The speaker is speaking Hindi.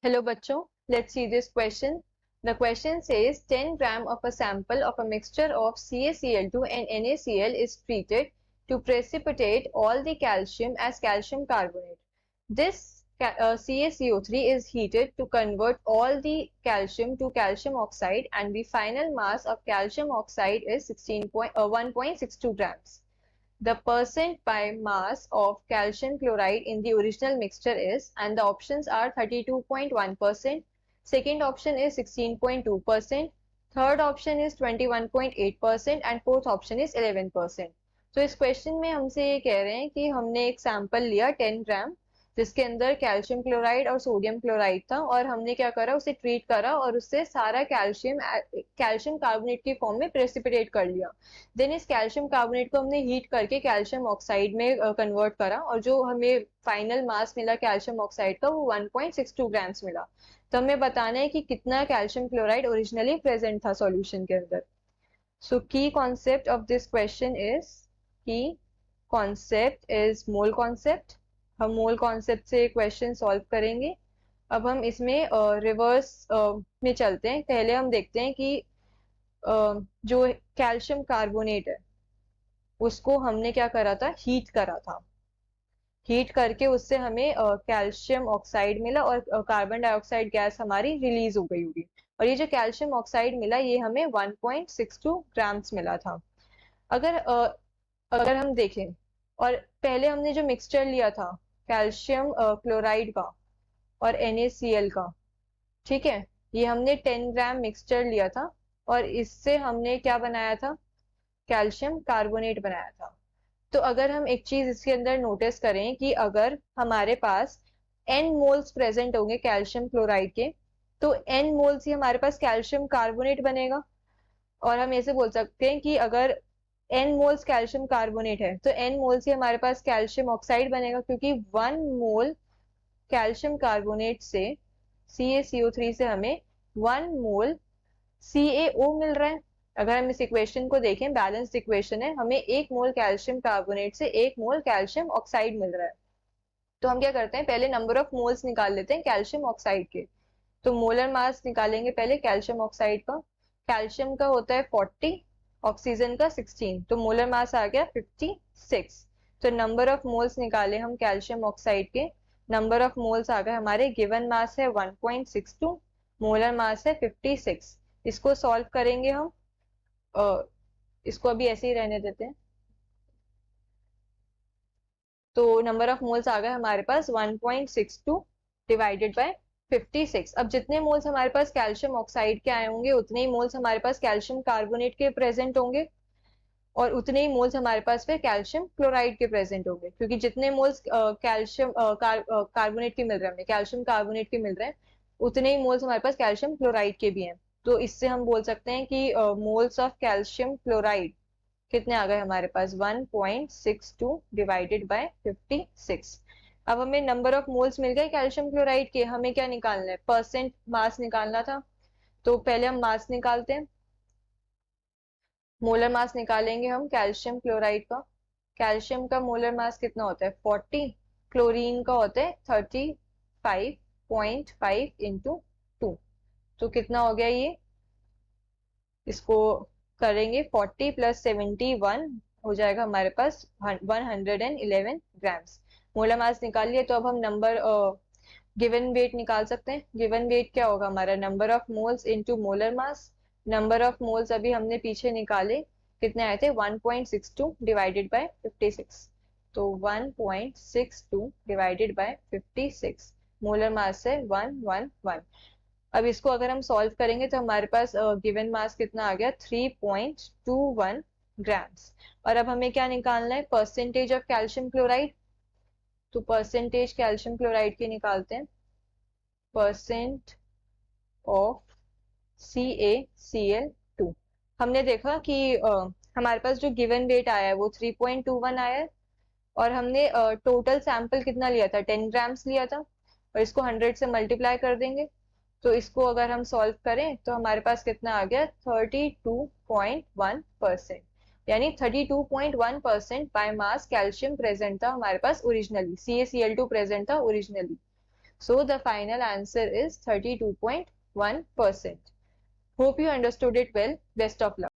Hello bachcho, let's see this question. The question says 10 gram of a sample of a mixture of CaCl2 and NaCl is treated to precipitate all the calcium as calcium carbonate. This CaCO3 is heated to convert all the calcium to calcium oxide and the final mass of calcium oxide is 1.62 grams. The percent by mass of calcium chloride in the original mixture is, and the options are 32.1%, second option is 16.2%, third option is 21.8% and fourth option is 11%. तो इस क्वेश्चन में हमसे ये कह रहे हैं कि हमने एक सैंपल लिया 10 ग्राम जिसके अंदर कैल्शियम क्लोराइड और सोडियम क्लोराइड था और हमने क्या करा, उसे ट्रीट करा और उससे सारा कैल्शियम कार्बोनेट की फॉर्म में प्रेसिपिटेट कर लिया। देन इस कैल्शियम कार्बोनेट को हमने हीट करके कैल्शियम ऑक्साइड में कन्वर्ट करा और जो हमें फाइनल मास मिला कैल्शियम ऑक्साइड का वो 1.62 ग्राम्स मिला। तो हमें बताना है कि कितना कैल्शियम क्लोराइड ओरिजिनली प्रेजेंट था सॉल्यूशन के अंदर। सो की concept of this question is की कॉन्सेप्ट इज मोल कॉन्सेप्ट। हम मोल कॉन्सेप्ट से क्वेश्चन सॉल्व करेंगे। अब हम इसमें रिवर्स में चलते हैं। पहले हम देखते हैं कि जो कैल्शियम कार्बोनेट है उसको हमने क्या करा था, हीट करा था। हीट करके उससे हमें कैल्शियम ऑक्साइड मिला और कार्बन डाइऑक्साइड गैस हमारी रिलीज हो गई होगी। और ये जो कैल्शियम ऑक्साइड मिला ये हमें 1.62 ग्राम्स मिला था। अगर हम देखें और पहले हमने जो मिक्सचर लिया था कैल्शियम क्लोराइड का और NaCl का, ठीक है, ये हमने 10 ग्राम मिक्सचर लिया था और इससे हमने क्या बनाया था, कैल्शियम कार्बोनेट बनाया था। तो अगर हम एक चीज इसके अंदर नोटिस करें कि अगर हमारे पास n मोल्स प्रेजेंट होंगे कैल्शियम क्लोराइड के तो n मोल्स ही हमारे पास कैल्शियम कार्बोनेट बनेगा। और हम ऐसे बोल सकते हैं कि अगर n मोल्स कैल्शियम कार्बोनेट है तो n मोल्स ही हमारे पास कैल्शियम ऑक्साइड बनेगा, क्योंकि 1 मोल कैल्शियम कार्बोनेट से CaCO3 से हमें 1 मोल CaO मिल रहा है। अगर हम इस इक्वेशन को देखें, बैलेंस्ड इक्वेशन है, हमें 1 मोल कैल्शियम कार्बोनेट से 1 मोल कैल्शियम ऑक्साइड मिल रहा है। तो हम क्या करते हैं, पहले नंबर ऑफ मोल्स निकाल लेते हैं कैल्शियम ऑक्साइड के। तो मोलर मास निकालेंगे पहले कैल्शियम ऑक्साइड का। कैल्शियम का होता है 40, ऑक्सीजन का 16, तो मोलर मास आ गया 56। तो नंबर ऑफ मोल्स निकाले हम कैल्शियम ऑक्साइड के, नंबर ऑफ मोल्स आ गए हमारे, गिवन मास है 1.62, मोलर मास है 56। इसको सॉल्व करेंगे हम, इसको अभी ऐसे ही रहने देते हैं। तो नंबर ऑफ मोल्स आ गए हमारे पास 1.62 डिवाइडेड बाय 56। अब जितने मोल्स हमारे पास कैल्शियम ऑक्साइड के आए होंगे उतने ही मोल्स हमारे पास कैल्शियम कार्बोनेट के प्रेजेंट होंगे और उतने ही मोल्स हमारे पास फिर कैल्शियम क्लोराइड के प्रेजेंट होंगे, क्योंकि जितने मोल्स कैल्शियम कार्बोनेट के मिल रहे हैं, हमें कैल्शियम कार्बोनेट के मिल रहे हैं, उतने ही मोल्स हमारे पास कैल्शियम क्लोराइड के भी हैं। तो इससे हम बोल सकते हैं कि मोल्स ऑफ कैल्शियम क्लोराइड कितने आ गए हमारे पास, 1.62 डिवाइडेड बाय 56। अब हमें नंबर ऑफ मोल्स मिल गए कैल्शियम क्लोराइड के, हमें क्या निकालना है, परसेंट मास निकालना था। तो पहले हम मास निकालते हैं। मोलर मास निकालेंगे हम कैल्शियम क्लोराइड का। कैल्शियम का मोलर मास कितना होता है 40, क्लोरीन का होता है 35.5 इंटू 2। तो कितना हो गया ये, इसको करेंगे 40 प्लस 71 हो जाएगा हमारे पास 111 ग्राम्स। मोलर मास निकाल लिया। तो अब हम नंबर गिवन वेट निकाल सकते हैं। गिवन वेट क्या होगा हमारा, number of moles into molar mass. Number of moles अभी हमने पीछे निकाले, कितने आए थे 1.62 डिवाइडेड बाय 56। तो 1.62 डिवाइडेड बाय 56, मोलर मास है 111। अब इसको अगर हम सॉल्व करेंगे तो हमारे पास गिवन मास कितना आ गया 3.21 ग्राम्स। और अब हमें क्या निकालना है, परसेंटेज ऑफ कैल्शियम क्लोराइड। तो परसेंटेज कैल्शियम क्लोराइड की निकालते हैं, परसेंट ऑफ CaCl2। हमने देखा कि हमारे पास जो गिवन वेट आया है वो 3.21 आया है और हमने टोटल सैंपल कितना लिया था, 10 ग्राम्स लिया था और इसको 100 से मल्टीप्लाई कर देंगे। तो इसको अगर हम सॉल्व करें तो हमारे पास कितना आ गया 32.1%, यानी 32.1% बाय मास कैल्शियम प्रेजेंट था हमारे पास ओरिजिनली, CaCl2 प्रेजेंट था originally. So the final answer is 32.1%. Hope you understood it well. Best of luck.